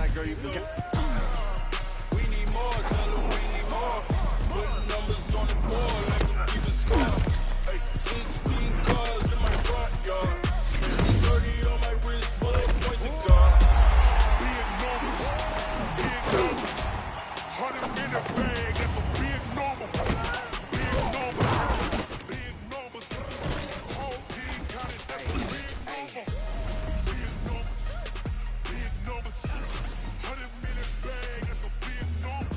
like, girl, you can get. We need more, tell them we need more. Putting numbers on the board, like them keep a score. Hey, 16 cars in my front yard. 30 on my wrist, bullet points to God. Big numbers, 100 in the bag, that's a big number. Big numbers, big numbers. Whole team counted, that's a big number. Big numbers, 100 in the bag, that's a big number.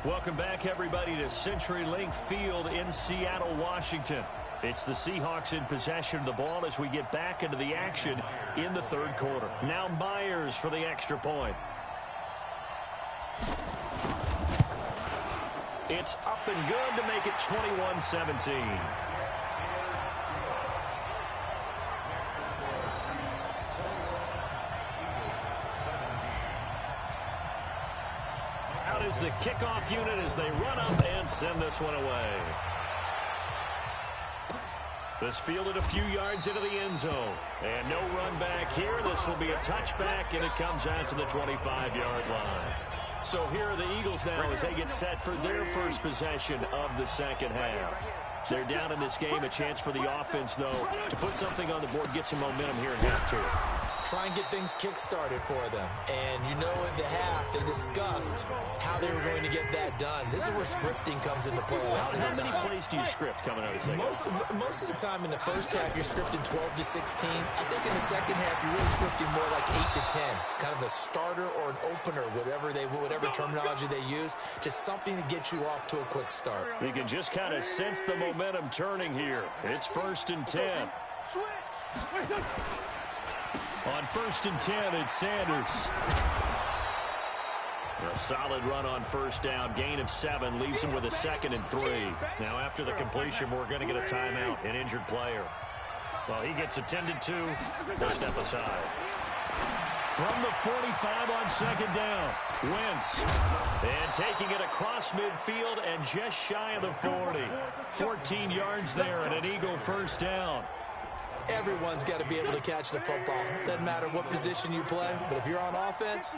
Welcome back, everybody, to CenturyLink Field in Seattle, Washington. It's the Seahawks in possession of the ball as we get back into the action in the third quarter. Now Myers for the extra point. It's up and good to make it 21-17. Is the kickoff unit as they run up and send this one away. This fielded a few yards into the end zone. And no run back here. This will be a touchback, and it comes out to the 25-yard line. So here are the Eagles now as they get set for their first possession of the second half. They're down in this game. A chance for the offense, though, to put something on the board, get some momentum here in half two. Try and get things kick-started for them. And you know in the half, they discussed how they were going to get that done. This is where scripting comes into play a lot of the time. How many plays do you script coming out of the second? Most of the time in the first half, you're scripting 12 to 16. I think in the second half, you're really scripting more like 8 to 10. Kind of a starter or an opener, whatever terminology they use. Just something to get you off to a quick start. You can just kind of sense the momentum turning here. It's 1st and 10. On 1st and 10, it's Sanders. A solid run on first down. Gain of 7 leaves him with a 2nd and 3. Now, after the completion, we're going to get a timeout, an injured player. Well, he gets attended to. They'll step aside. From the 45 on 2nd down, Wentz. And taking it across midfield and just shy of the 40. 14 yards there and an Eagle first down. Everyone's got to be able to catch the football. Doesn't matter what position you play, but if you're on offense,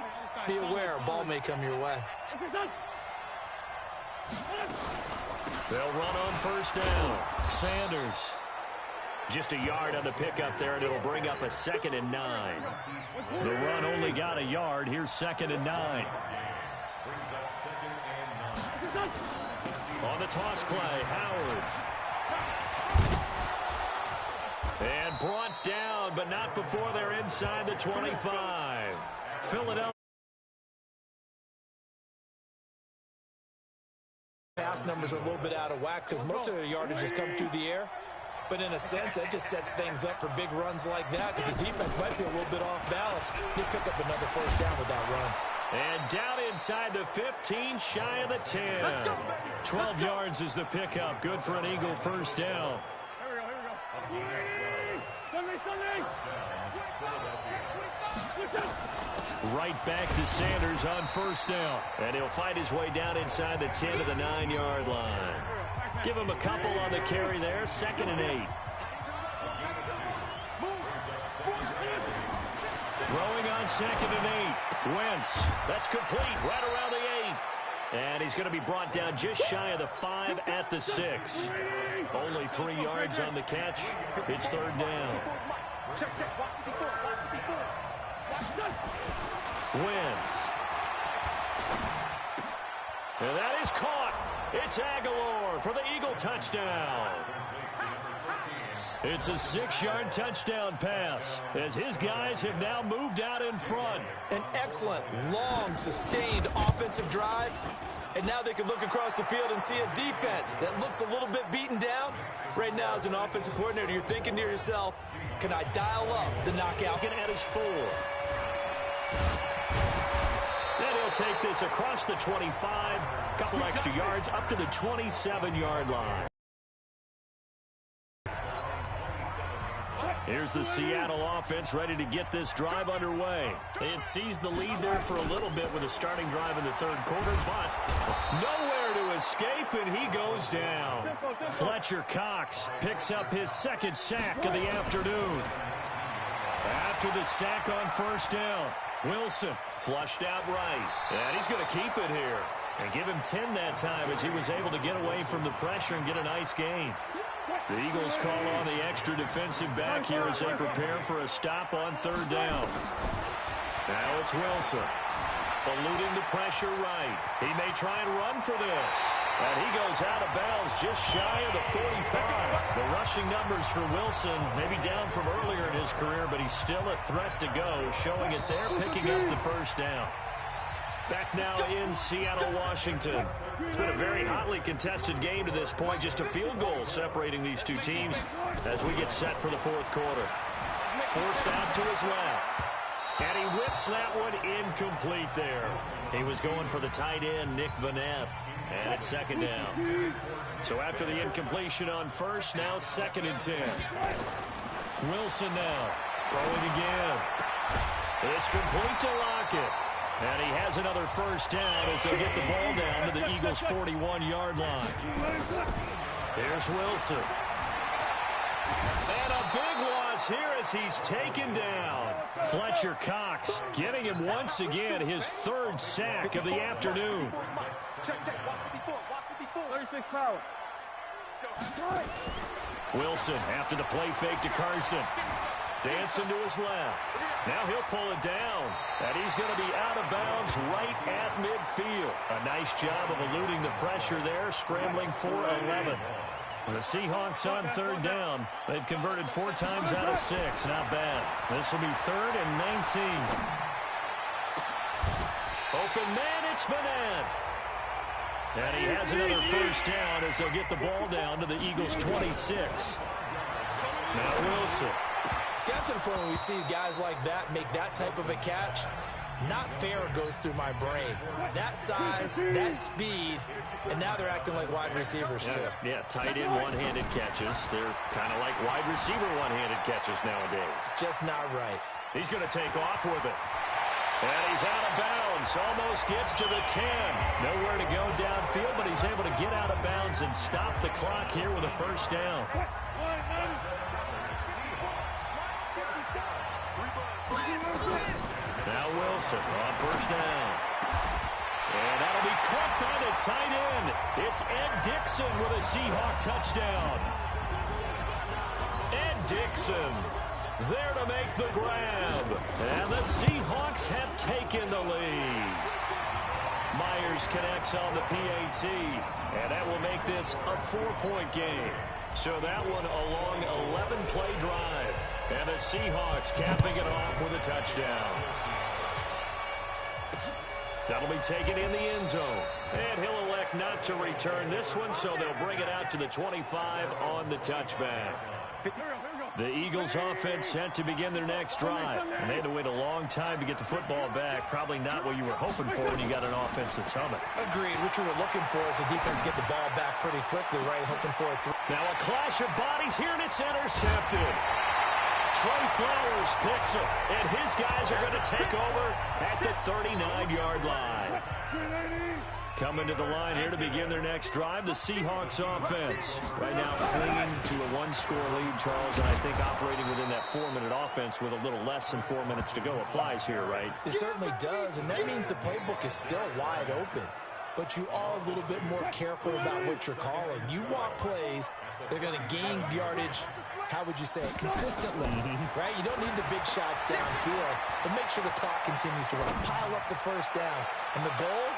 be aware a ball may come your way. They'll run on first down. Sanders. Just a yard on the pickup there, and it'll bring up a 2nd and 9. The run only got a yard. Here's 2nd and 9. On the toss play, Howard. And brought down, but not before they're inside the 25. Philadelphia. Pass numbers are a little bit out of whack because most of their yardage has come through the air. But in a sense, that just sets things up for big runs like that because the defense might be a little bit off balance. He'll pick up another first down with that run. And down inside the 15, shy of the 10. 12 yards is the pickup. Good for an Eagle first down. Right back to Sanders on first down. And he'll find his way down inside the 10 to the 9-yard line. Give him a couple on the carry there. 2nd and 8. Throwing on 2nd and 8. Wentz. That's complete right around the 8. And he's going to be brought down just shy of the 5 at the 6. Only 3 yards on the catch. It's 3rd down. Wentz. And that is caught. It's Aguilar for the Eagle touchdown. It's a 6-yard touchdown pass as his guys have now moved out in front. An excellent, long, sustained offensive drive. And now they can look across the field and see a defense that looks a little bit beaten down. Right now, as an offensive coordinator, you're thinking to yourself, can I dial up the knockout? At his 4. Then he'll take this across the 25. Couple extra yards up to the 27-yard line. Here's the Seattle offense ready to get this drive underway. It seized the lead there for a little bit with a starting drive in the 3rd quarter, but nowhere to escape, and he goes down. Fletcher Cox picks up his 2nd sack of the afternoon. After the sack on first down, Wilson flushed out right, and he's going to keep it here and give him 10 that time as he was able to get away from the pressure and get a nice gain. The Eagles call on the extra defensive back here as they prepare for a stop on 3rd down. Now it's Wilson. Eluding the pressure right. He may try and run for this. And he goes out of bounds just shy of the 45. The rushing numbers for Wilson maybe down from earlier in his career, but he's still a threat to go, showing it there, picking up the first down. Back now in Seattle, Washington. It's been a very hotly contested game to this point. Just a field goal separating these two teams as we get set for the 4th quarter. Forced out to his left. And he whips that one incomplete there. He was going for the tight end, Nick Vanette. And it's 2nd down. So after the incompletion on first, now 2nd and 10. Wilson now throwing again. It's complete to Lockett. And he has another first down as they'll get the ball down to the Eagles' 41-yard line. Here's Wilson. And a big loss here as he's taken down. Fletcher Cox getting him once again his 3rd sack of the afternoon. Wilson after the play fake to Carson. Dancing to his left. Now he'll pull it down. And he's going to be out of bounds right at midfield. A nice job of eluding the pressure there, scrambling for 11. The Seahawks on 3rd down. They've converted 4 times out of 6. Not bad. This will be 3rd and 19. Open man, it's Vanette. And he has another first down as they'll get the ball down to the Eagles' 26. Now Wilson. It's got to the point when we see guys like that make that type of a catch. Not fair goes through my brain. That size, that speed, and now they're acting like wide receivers too. Yeah, tight end one-handed catches. They're kind of like wide receiver one-handed catches nowadays. Just not right. He's going to take off with it. And he's out of bounds. Almost gets to the 10. Nowhere to go downfield, but he's able to get out of bounds and stop the clock here with a first down. Wilson on first down. And that'll be caught by the tight end. It's Ed Dixon with a Seahawk touchdown. Ed Dixon there to make the grab. And the Seahawks have taken the lead. Myers connects on the PAT, and that will make this a 4-point game. So that one a long 11-play drive, and the Seahawks capping it off with a touchdown. That'll be taken in the end zone, and he'll elect not to return this one, so they'll bring it out to the 25 on the touchback. The Eagles offense set to begin their next drive. And they had to wait a long time to get the football back. Probably not what you were hoping for when you got an offense that's humming. Agreed. What you were looking for is the defense get the ball back pretty quickly, right? Hoping for a throw. Now a clash of bodies here, and it's intercepted. Trey Flowers picks it, and his guys are going to take over at the 39-yard line. Coming to the line here to begin their next drive, the Seahawks offense. Right now clinging to a one-score lead, Charles, and I think operating within that 4-minute offense with a little less than 4 minutes to go applies here, right? It certainly does, and that means the playbook is still wide open. But you are a little bit more careful about what you're calling. You want plays that are going to gain yardage, how would you say it, consistently, right? You don't need the big shots downfield, but make sure the clock continues to run. Pile up the first downs. And the goal?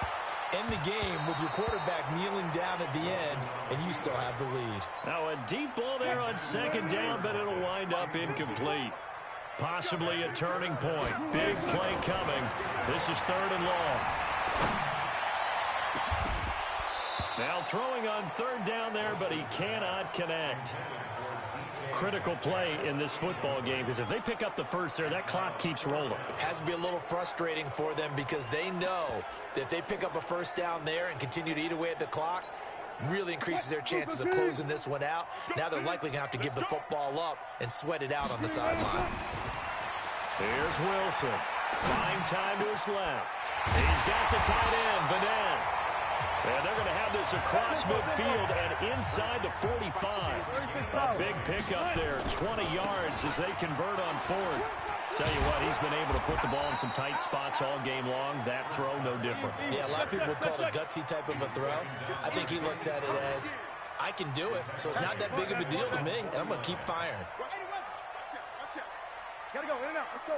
End the game with your quarterback kneeling down at the end, and you still have the lead. Now a deep ball there on second down, but it'll wind up incomplete. Possibly a turning point. Big play coming. This is 3rd and long. Now throwing on 3rd down there, but he cannot connect. Critical play in this football game, because if they pick up the first there, that clock keeps rolling. Has to be a little frustrating for them because they know that if they pick up a first down there and continue to eat away at the clock, really increases their chances of closing this one out. Now they're likely going to have to give the football up and sweat it out on the sideline. Here's Wilson. Fine time to his left. He's got the tight end, Vanette. And they're going to have this across midfield and inside the 45. A big pickup there, 20 yards as they convert on 4th. Tell you what, he's been able to put the ball in some tight spots all game long. That throw, no different. Yeah, a lot of people would call it a gutsy type of a throw. I think he looks at it as, I can do it, so it's not that big of a deal to me, and I'm going to keep firing. Gotta go, in and out, let's go.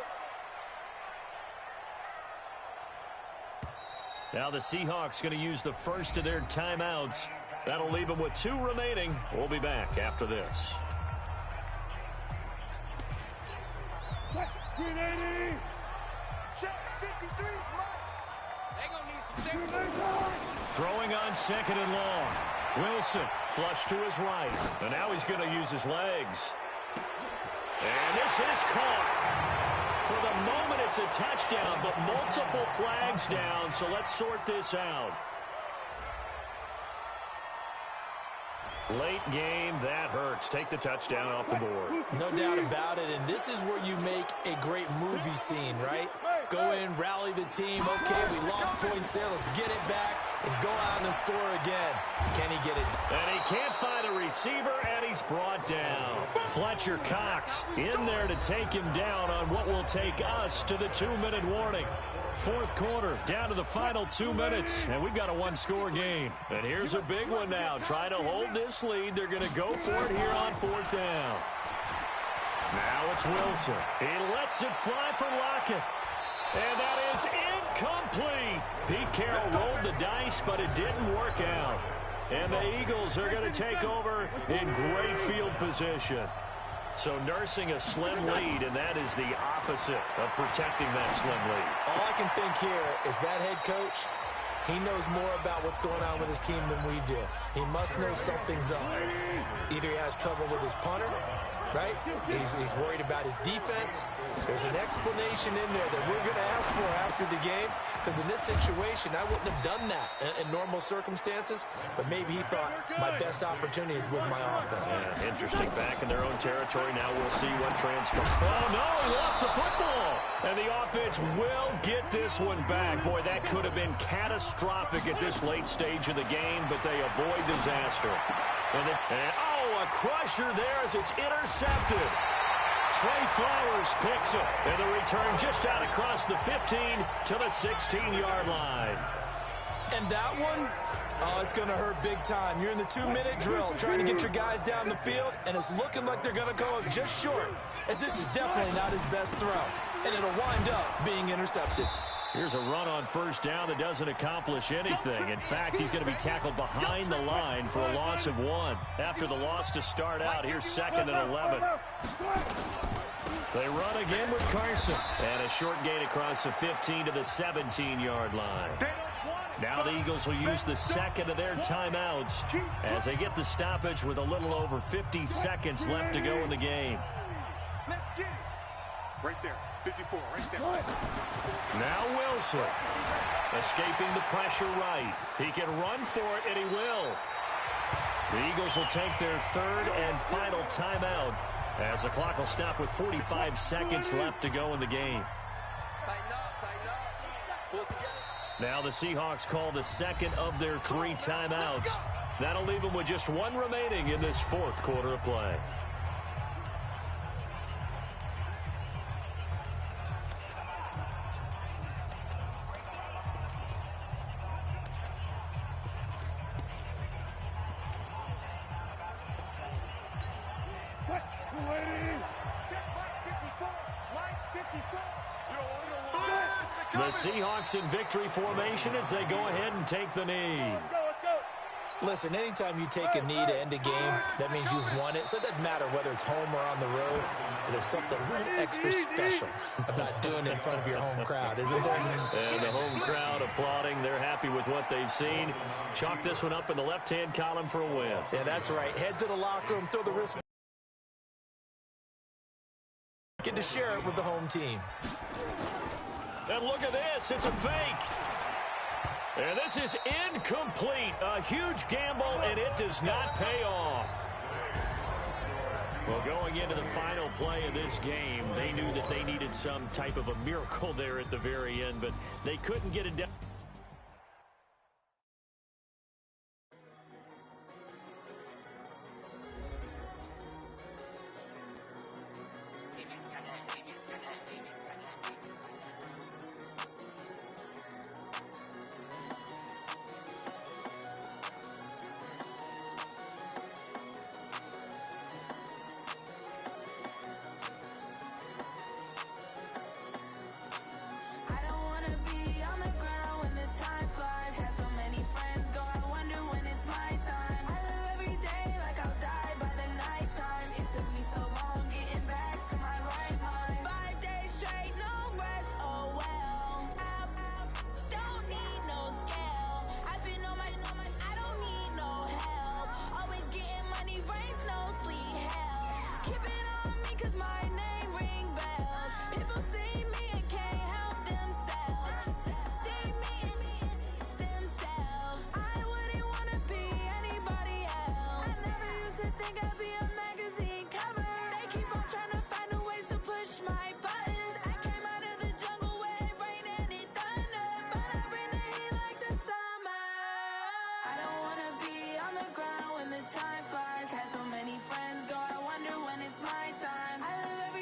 Now the Seahawks going to use the first of their timeouts. That'll leave them with 2 remaining. We'll be back after this. Throwing on 2nd and long. Wilson flush to his right. And now he's going to use his legs. And this is caught. For the moment, it's a touchdown, but multiple flags down, so let's sort this out. Late game, that hurts. Take the touchdown off the board. No doubt about it, and this is where you make a great movie scene, right? Go in, rally the team. Okay, we lost points there. Let's get it back and go out and score again. Can he get it? And he can't find a receiver, and he's brought down. Fletcher Cox in there to take him down on what will take us to the 2-minute warning. 4th quarter, down to the final 2 minutes, and we've got a 1-score game. And here's a big one now. Trying to hold this lead. They're going to go for it here on 4th down. Now it's Wilson. He lets it fly for Lockett. And that is incomplete. Pete Carroll rolled the dice, but it didn't work out. And the Eagles are going to take over in great field position. So nursing a slim lead, and that is the opposite of protecting that slim lead. All I can think here is that head coach, he knows more about what's going on with his team than we do. He must know something's up. Either he has trouble with his punter, right? He's worried about his defense. There's an explanation in there that we're going to ask for after the game, because in this situation, I wouldn't have done that in normal circumstances, but maybe he thought my best opportunity is with my offense. Yeah, interesting. Back in their own territory. Now we'll see what transpires. Oh, no, he lost the football. And the offense will get this one back. Boy, that could have been catastrophic at this late stage of the game, but they avoid disaster. And a crusher there as it's intercepted. Trey Flowers picks it. And the return just out across the 15 to the 16-yard line. And that one, oh, it's going to hurt big time. You're in the 2-minute drill trying to get your guys down the field, and it's looking like they're going to go just short, as this is definitely not his best throw. And it'll wind up being intercepted. Here's a run on first down that doesn't accomplish anything. In fact, he's going to be tackled behind the line for a loss of 1. After the loss to start out, here's 2nd and 11. They run again with Carson. And a short gain across the 15 to the 17-yard line. Now the Eagles will use the second of their timeouts as they get the stoppage with a little over 50 seconds left to go in the game. Right there, 54, right there. Now Wilson, escaping the pressure right. He can run for it, and he will. The Eagles will take their 3rd and final timeout as the clock will stop with 45 seconds left to go in the game. Tighten up, pull it together. Now the Seahawks call the 2nd of their 3 timeouts. That'll leave them with just 1 remaining in this 4th quarter of play. The Seahawks in victory formation as they go ahead and take the knee. Listen, anytime you take a knee to end a game, that means you've won it. So it doesn't matter whether it's home or on the road. But there's something a little extra special about doing it in front of your home crowd, isn't there? And the home crowd applauding. They're happy with what they've seen. Chalk this one up in the left-hand column for a win. Yeah, that's right. Head to the locker room, throw the wrist. Get to share it with the home team. And look at this. It's a fake. And this is incomplete. A huge gamble, and it does not pay off. Well, going into the final play of this game, they knew that they needed some type of a miracle there at the very end, but they couldn't get it done. Time flies, had so many friends go, I wonder when it's my time. I live every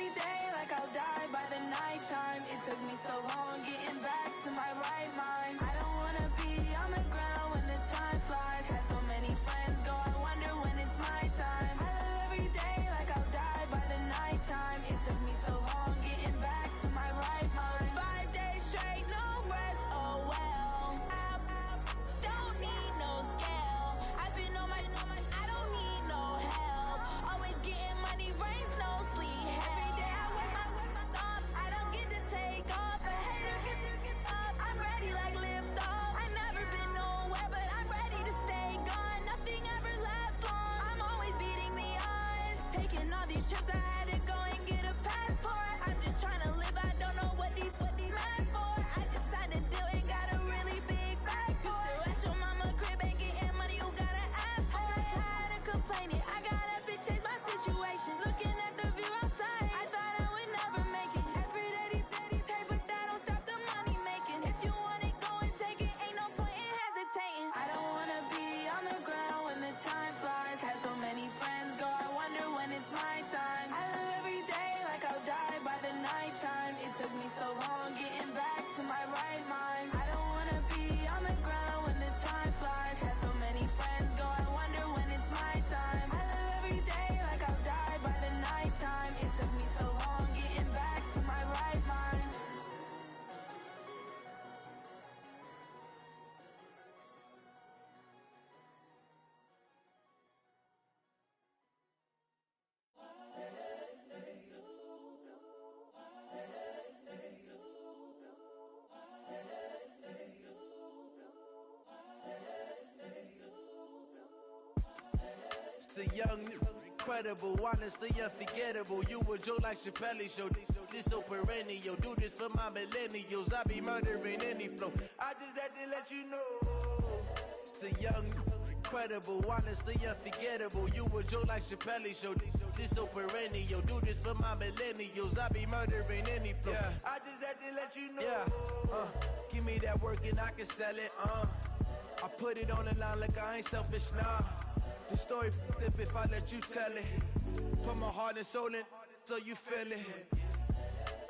The young, incredible, honestly unforgettable. You a Joe like Chappelle show. This so perennial. Do this for my millennials. I be murdering any flow. I just had to let you know. It's the young, incredible, honestly unforgettable. You a Joe like Chappelle show. This so perennial. Do this for my millennials. I be murdering any flow. Yeah. I just had to let you know. Yeah. Give me that work and I can sell it. I put it on the line like I ain't selfish, nah. The story f***ed if I let you tell it. Put my heart and soul in so you feel it.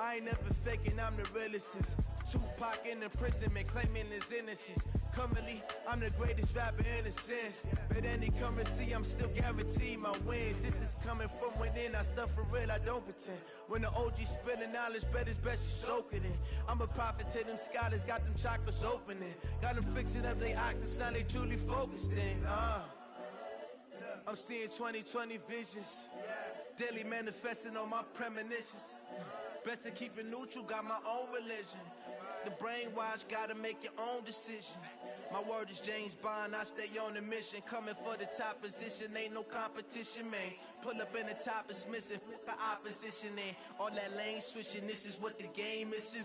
I ain't never faking, I'm the realest since Tupac in imprisonment, claiming his innocence. Currently, I'm the greatest rapper in a sense. But any currency, I'm still guaranteed my wins. This is coming from within, I stuff for real, I don't pretend. When the OG spilling knowledge, bet it's best you soak it in. I'm a prophet to them scholars, got them chakras opening. Got them fixing up they octaves, now they truly focused in. I'm seeing 2020 visions, daily manifesting on my premonitions. Best to keep it neutral, got my own religion. The brainwash, gotta make your own decision. My word is James Bond, I stay on the mission. Coming for the top position, ain't no competition, man. Pull up in the top, it's missing, the opposition in. All that lane switching, this is what the game is.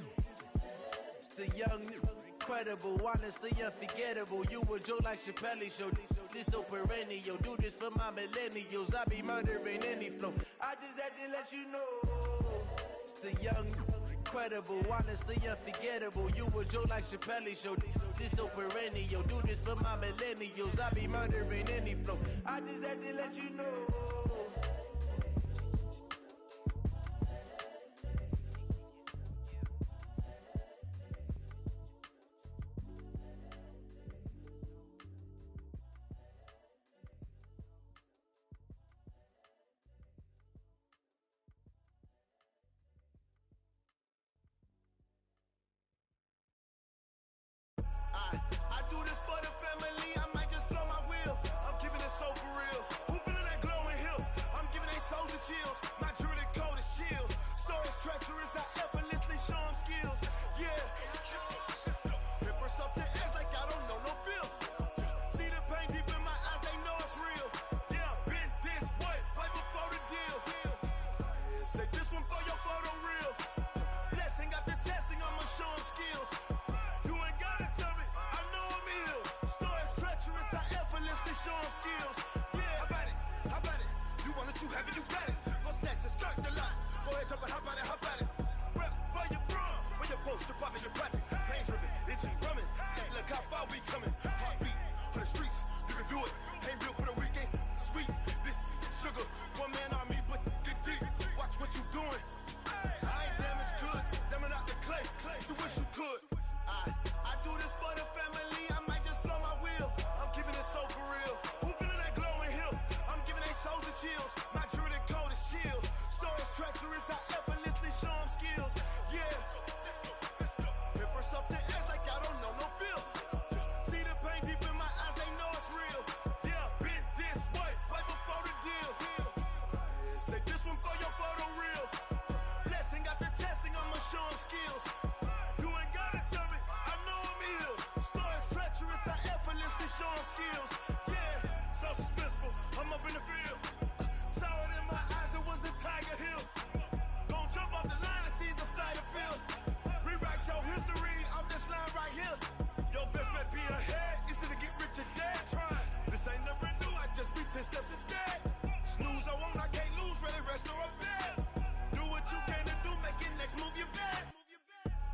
It's the young, incredible, honestly unforgettable. You a Joe like Chappelle show. This so perennial. Do this for my millennials. I be murdering any flow. I just had to let you know. It's the young, incredible, honestly unforgettable. You a Joe like Chappelle show. This so perennial. Do this for my millennials. I be murdering any flow. I just had to let you know. I do this for the family, I might just blow my wheel. I'm keeping it so for real. Who feeling that glowing hill? I'm giving they soldier chills. My jewelry coat is chill. Stories treacherous, I effortlessly show them skills. Yeah. Paper stuff the edge like I don't know no feel. See the pain deep in my eyes, they know it's real. Yeah, been this way, right before the deal. Say this one for your photo real. Blessing after testing, I'ma show them skills. You ain't gotta tell me, I know I'm ill. Stories treacherous, I effortlessly show them skills. Yeah, how about it? You want it, you have it, you got it. Go snatch it, skirt the lot. Go ahead, jump it, how about it? Rep where you from, where you post, department, your projects. Pain driven, itching, drumming. Look how far we coming. Heartbeat on the streets, you can do it. Ain't built for the weekend, sweet. This sugar, one man army, but get deep. Watch what you doing. I ain't damaged goods, damn out the clay. You wish you could. I do this for the family, I might just blow my wheel. I'm keeping it so for real. Who feeling that glowing hill? I'm giving they soldier chills. My jewelry coat is chill. Stories treacherous, I effortlessly show them skills. Yeah. Paper stuff the edge like I don't know no feel. See the pain deep in my eyes, they know it's real. Yeah, been this way, right before the deal. Say this one for your photo real. Blessing after testing, I'ma show them skills. You ain't gotta tell me, I know I'm ill. Stories treacherous, I effortlessly show them skills. Yeah, so suspenseful, I'm up in the field. Saw it in my eyes, it was the Tiger Hill. Gon' jump off the line and see the flight of field. Rewrite your history off this line right here. Your best bet be ahead, easy to get rich or dead. Trying, this ain't never new, I just be 10 steps instead. Snooze I won't, I can't lose, ready, rest or a bed. Do what you can to do, make it next move your best.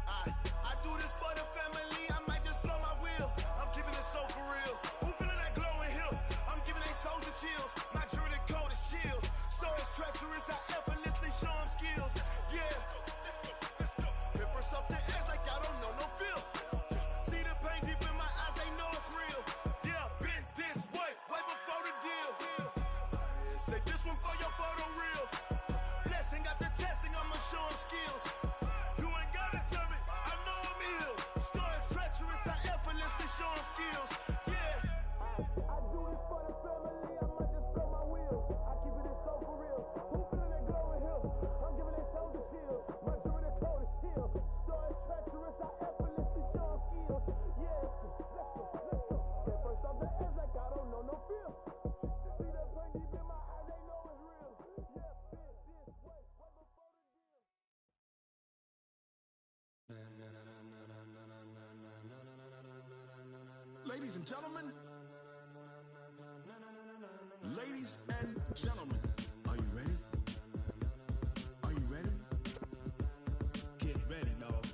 I do this for the family, I might just blow my wheel. I'm keeping it so for real. Who feeling that glowing hill? I'm giving they soldier chills. My jewelry coat is chill. Stories treacherous, I effortlessly show them skills. Yeah. Paper stuff the edge like I don't know no feel. See the pain deep in my eyes, they know it's real. Yeah, been this way, right before the deal. Say this one for your photo real. Blessing after testing, I'ma show them skills. You ain't gotta tell me, I know I'm ill. Stories treacherous, I effortlessly show them skills. Yeah. I do this for the family, I might just blow my wheel. I keep it so for real. Who feeling that glowing hill? I'm giving they soldier chills. My jewelry coat is chill. Stories treacherous, I effortlessly show them skills. Yeah, let's go. Get first off the edge like I don't know no feel. See that pain deep in Ladies and gentlemen, ladies and gentlemen, are you ready? Are you ready? Get ready, dog.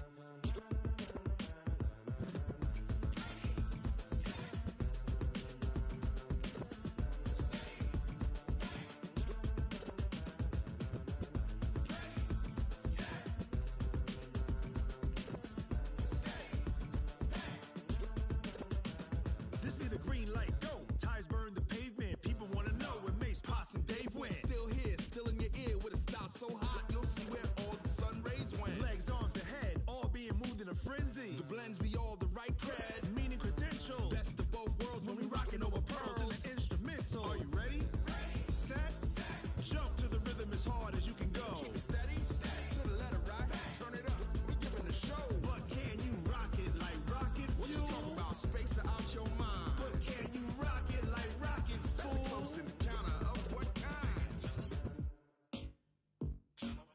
This be the green light, go. Tires burn the pavement. People want to know where Mace, Potts, and Dave went. Still here, still in your ear with a style so hot, you'll see where all the sun rays went. Legs, arms, and head, all being moved in a frenzy. The blends be all the right cred, meaning credentials. Best of both worlds when we rockin' over pearls in the instrumental. Are you ready? Set, jump to the rhythm as hard as you can go. Keep it steady, to the letter, right? Turn it up, we giving the show. But can you rock it like rocket fuel? What you talking about? Space out your mind. But can you rock it like rockets, fool? That's a close encounter of what kind? Gentlemen.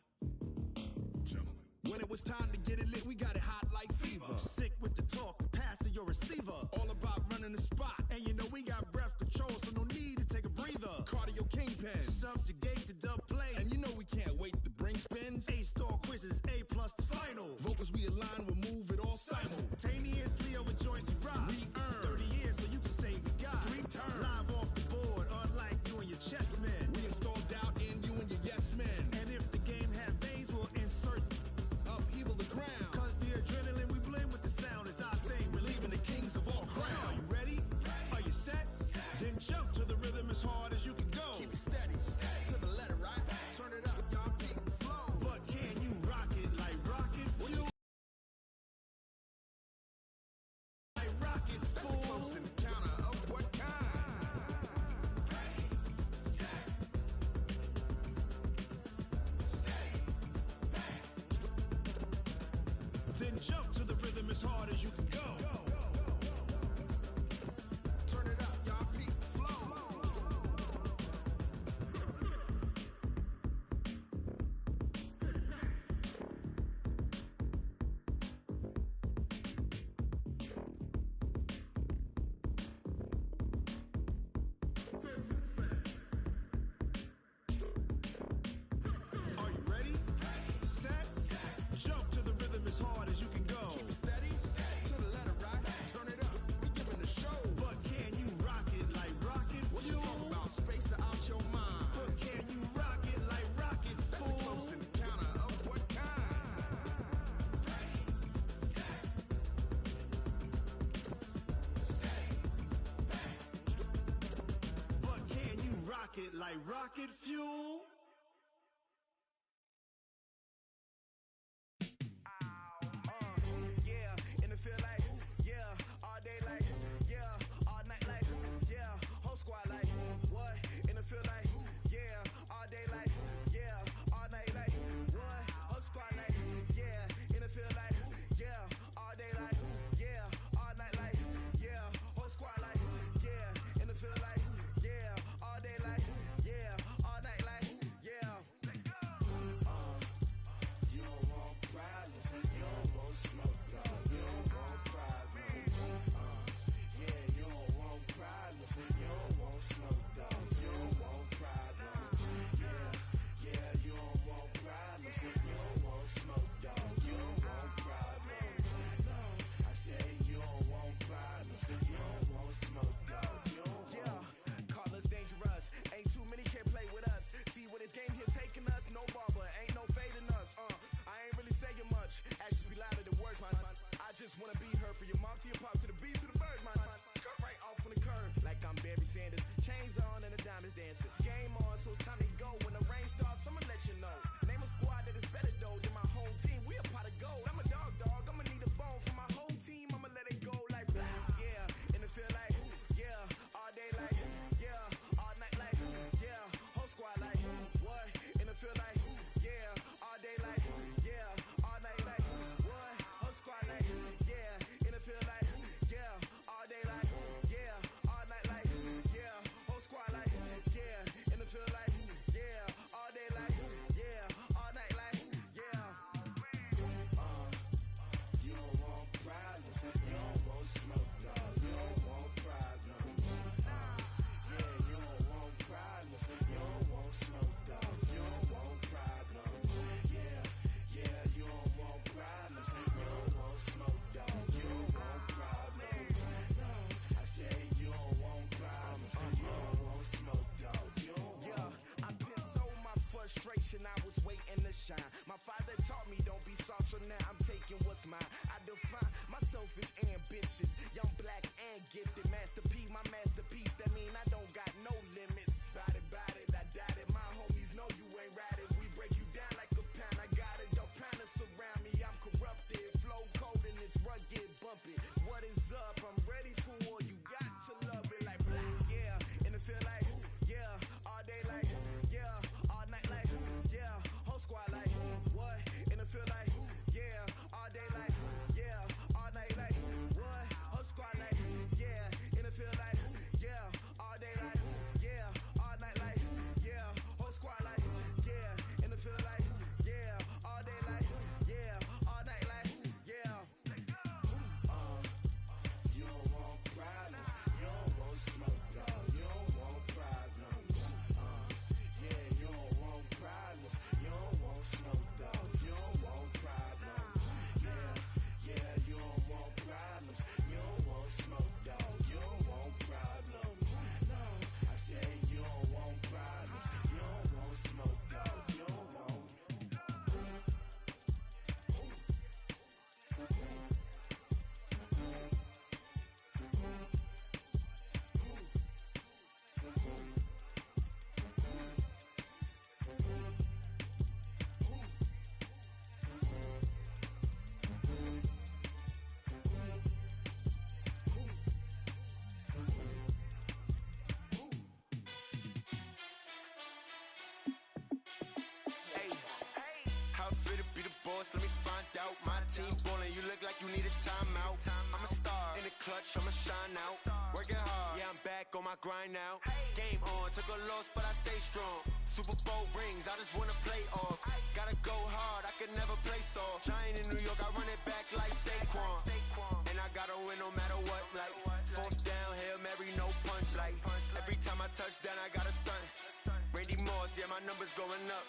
When it was time to get it lit, we got it hot like fever. Sick with the talk, pass to your receiver. All about running the spot. And you know we got breath control, so no need to take a breather. Cardio kingpin, subjugate the dub play. And you know we can't wait to bring spins. A-star quizzes, A+ the final. Vocals we align, we'll move it all simultaneously over joints we rock. We earn 30 years, so you can say we got 3 turns. Live off the board, unlike you and your chess men. We install doubt in you and your yes men. And if the game had veins, we'll insert upheaval the ground. Cause the adrenaline we blend with the sound is our thing. We're leaving the kings of all crowns. So are you ready? Are you set? Then jump to the rhythm as hard as you can go. Keep it steady, to the letter, right? Turn it up, y'all keep the flow. But can you rock it like rocket fuel? Like rockets, fool. That's a close encounter of what kind? Then jump to the rhythm as hard as you can go. Turn it up, y'all peak flow. Are you ready? Set, jump to the rhythm as hard as you can go. Keep it steady, to the letter, right? Turn it up, we giving the show. But can you rock it like rocket fuel? What you talking about? Space out your mind. But can you rock it like rockets, fool? That's a close encounter of what kind? But can you rock it like rocket fuel? Yeah, in the field like, yeah, all day like, yeah, all night like, yeah, whole squad like, what? In the field like, yeah, all day like, yeah, all night like, what? Whole squad like, yeah, in the field like, yeah, all day like, yeah, all night like, yeah, whole squad like, yeah, in the field like, yeah, all day like, yeah, all night like, yeah. You don't want problems, you don't want smoke, dog. You don't want problems. Yeah, you don't want problems, you don't want smoke, dog. You don't want problems. Yeah, you don't want problems, you don't want smoke, dog. You don't want problems. No, I say you don't want problems, you don't want smoke, dog. You don't want. Call us dangerous. Ain't too many can play with us. See what this game here taking us. No barber, ain't no fading us. I ain't really saying much. Actions be louder than words, man. I just wanna be heard. For your mom to your pop to the beat to the birds, man. Cut right off on the curb like I'm Barry Sanders. Chains on and the diamonds dancing. Game on, so it's time to go. When the rain starts, I'ma let you know. Name a squad that is better though than my home team. We a pot of gold. I'm a dog. I'ma need a bone for my whole team. I'ma let it go like, yeah. In the field like, yeah. All day like, yeah. All night like, yeah. Whole squad like, what? In the field like, yeah. All day like, yeah. All night like, what? Whole squad like, yeah. In the field like, yeah. All day like, yeah. All night like, yeah. Whole squad like, yeah. In the field like, yeah. All day like, yeah. All night like, yeah. You don't want problems, you don't want smoke, dog. You don't want growth is ambitious. Young, black, and gifted. Master P, my masterpiece. That mean I don't got no limits. Bout it, I doubt it. My homies know you ain't ride it. We break you down like a pound. I got it, don't pound us around me. I'm corrupted. Flow cold and it's rugged, bumping. What is up? I'm ready for war. You got to love it like, yeah. And it feel like, yeah. All day like, yeah. All night like, yeah. Whole squad like, what? And it feel like, yeah. All day like, yeah. All night like, what? Whole squad like, yeah. And it feel like, yeah. All day like, yeah. All night like, yeah. Whole squad like, yeah. And it feel like, yeah. All day like, yeah. All night like, yeah. You don't want problems. You don't want smoke, dog. You don't want problems. Yeah, you don't want problems. You don't want smoke, dog. You don't want problems. Yeah, you don't want problems. You don't want smoke, dog. You don't want problems. No, I say you don't want problems. You don't want smoke, dog. You don't want. How fit to be the boss? Let me find out. My team ballin', you look like you need a timeout. I'm a star in the clutch, I'ma shine out. Working hard, yeah, I'm back on my grind now. Game on, took a loss, but I stay strong. Super Bowl rings, I just wanna play off. Gotta go hard, I can never play soft. Giant in New York, I run it back like Saquon. And I gotta win no matter what, like fourth down, Hail Mary, no punch. Like every time I touch down, I gotta stunt. Randy Moss, yeah, my numbers going up.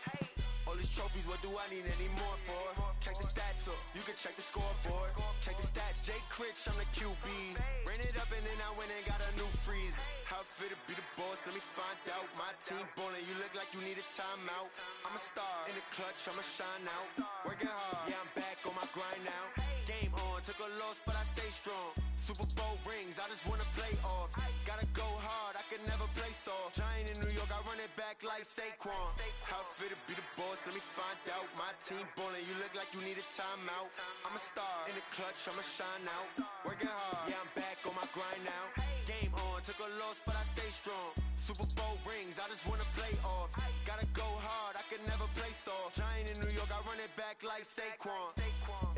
All these trophies, what do I need any more for? Check the stats up, you can check the scoreboard. Check the stats, Jay Critch, I'm the QB. Ran it up and then I went and got a new freeze. How fit to be the boss, let me find out. My team ballin', you look like you need a timeout. I'm a star in the clutch, I'ma shine out. Working hard, yeah, I'm back on my grind now. Game on, took a loss, but I stay strong. Super Bowl rings, I just wanna play off. Gotta go hard, I can never play soft. Giant in New York, I run it back like Saquon. How fit to be the boss, let me find out. My team ballin', you look like you need a timeout. I'm a star in the clutch, I'ma shine out. Working hard, yeah, I'm back on my grind now. Game on, took a loss, but I stay strong. Super Bowl rings, I just wanna play off. Gotta go hard, I can never play soft. Giant in New York, I run it back like Saquon.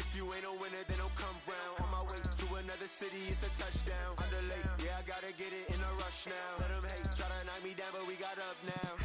If you ain't a winner, then don't come round. On my way to another city, it's a touchdown. Underlay, yeah, I gotta get it in a rush now. Let them hate, try to knock me down, but we got up now.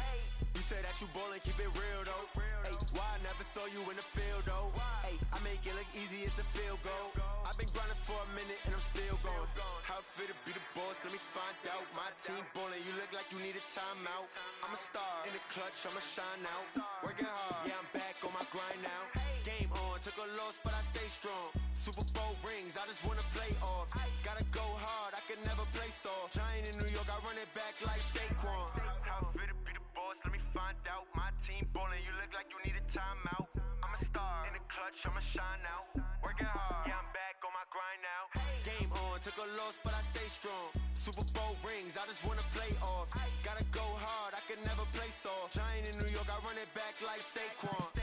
You say that you ballin', keep it real though. Hey, why I never saw you in the field though? Hey, I make it look easy, it's a field goal. I've been grinding for a minute and I'm still going. How fit to be the boss, let me find out. My team ballin', you look like you need a timeout. I'm a star in the clutch, I'ma shine out. Working hard, yeah, I'm back on my grind now. Game on, took a loss, but I stay strong. Super Bowl rings, I just wanna play off. Gotta go hard, I can never play soft. Giant in New York, I run it back like Saquon. How fit to be the boss, let me find out. My team ballin', you look like you need a timeout. I'm a star in the clutch, I'ma shine out. Working hard, yeah, I'm back on my grind now. Game on, took a loss, but I stay strong. Super Bowl rings, I just wanna play off. Gotta go hard, I can never play soft. Giant in New York, I run it back like Saquon.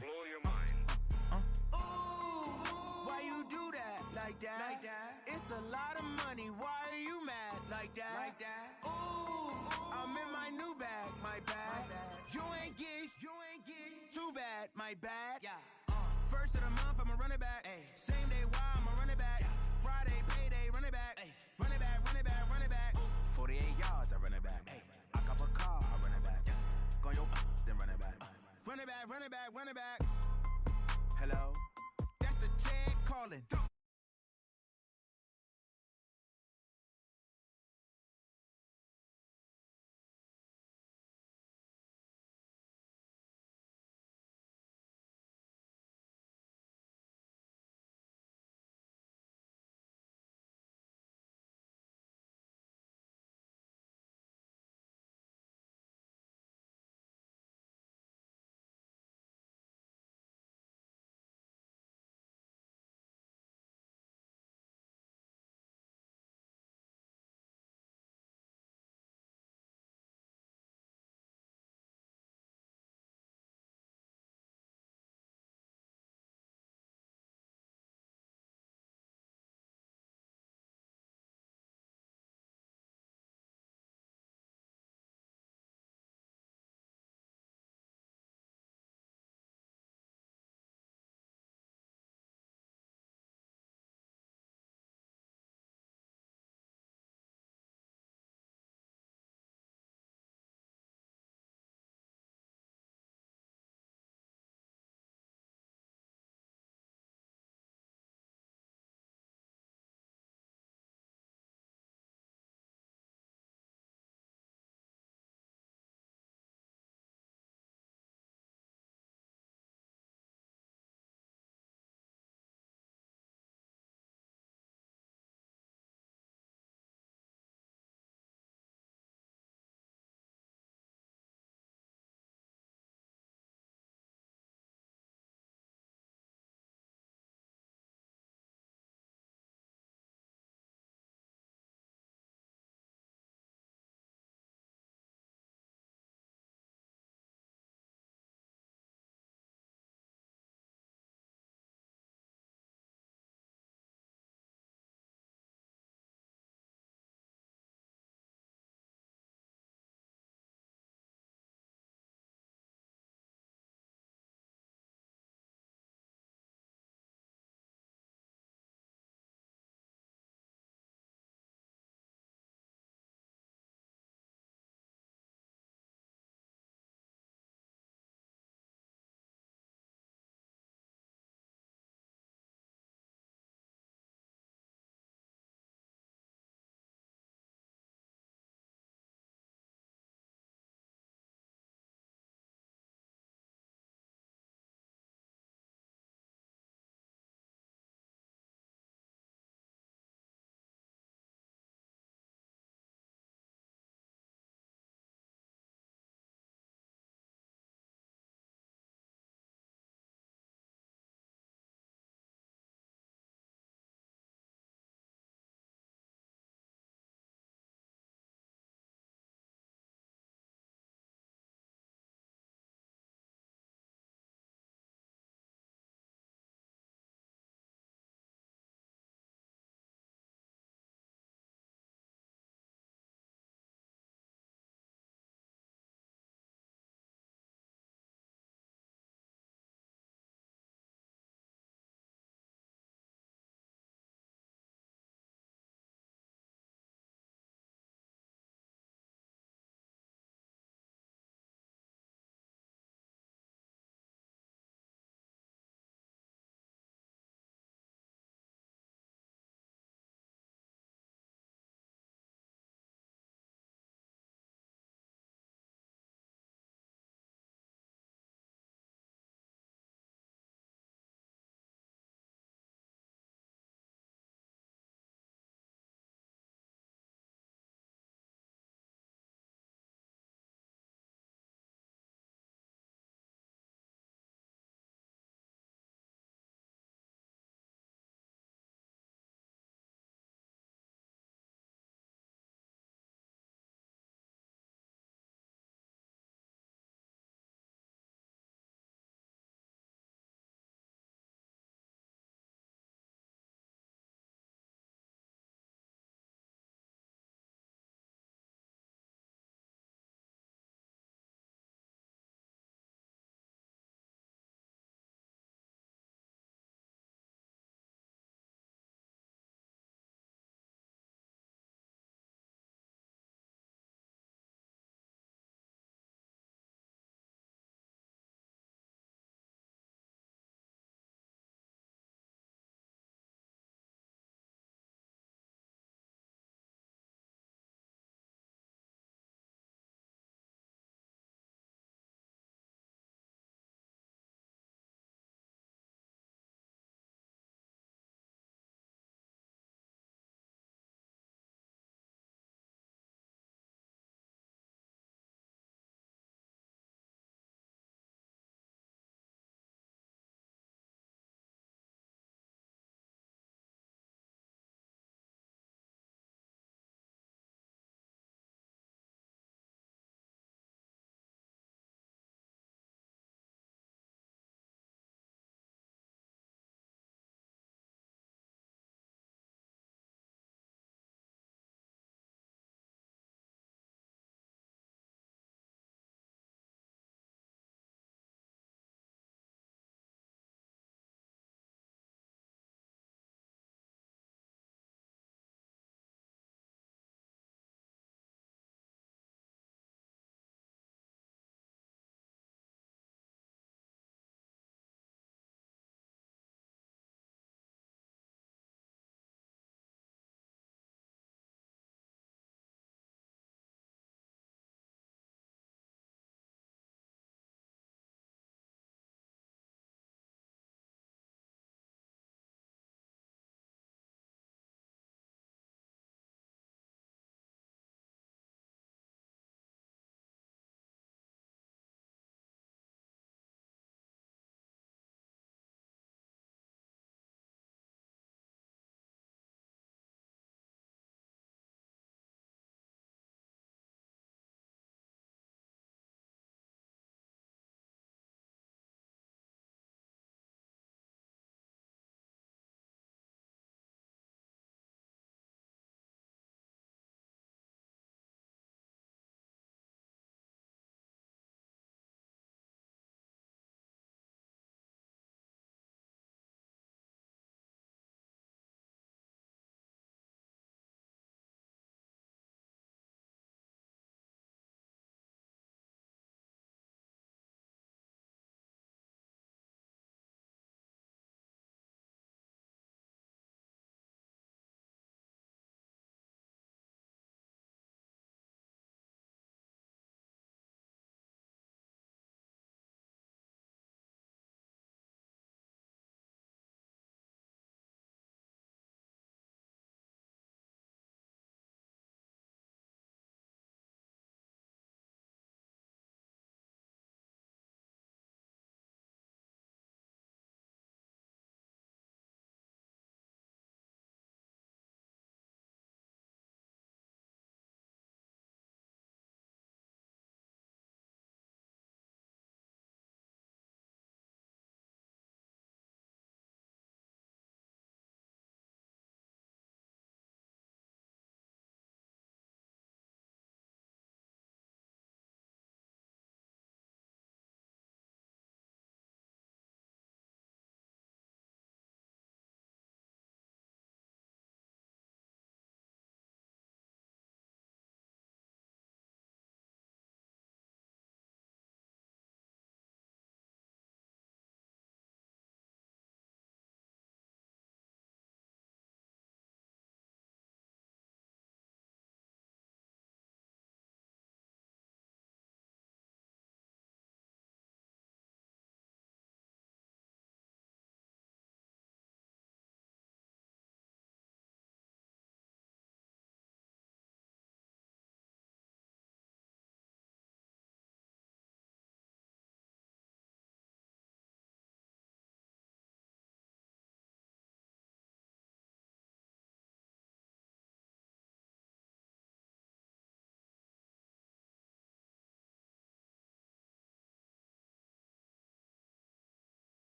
Blow your mind. Why you do that? Like that? It's a lot of money. Why are you mad? Like that? Ooh, I'm in my new bag. My bad. You ain't get. Too bad. My bad. Yeah. First of the month, I'ma run it back. Ay. Same day, why I'ma run it back. Yeah. Friday, payday, run it back. Ay. Run it back, run it back, run it back. 48 yards, I run it back. Ay. I cop a car, I run it back. Yeah. Go yo, then run it back. Run it back, run it back, run it back. Hello? That's the Chad calling.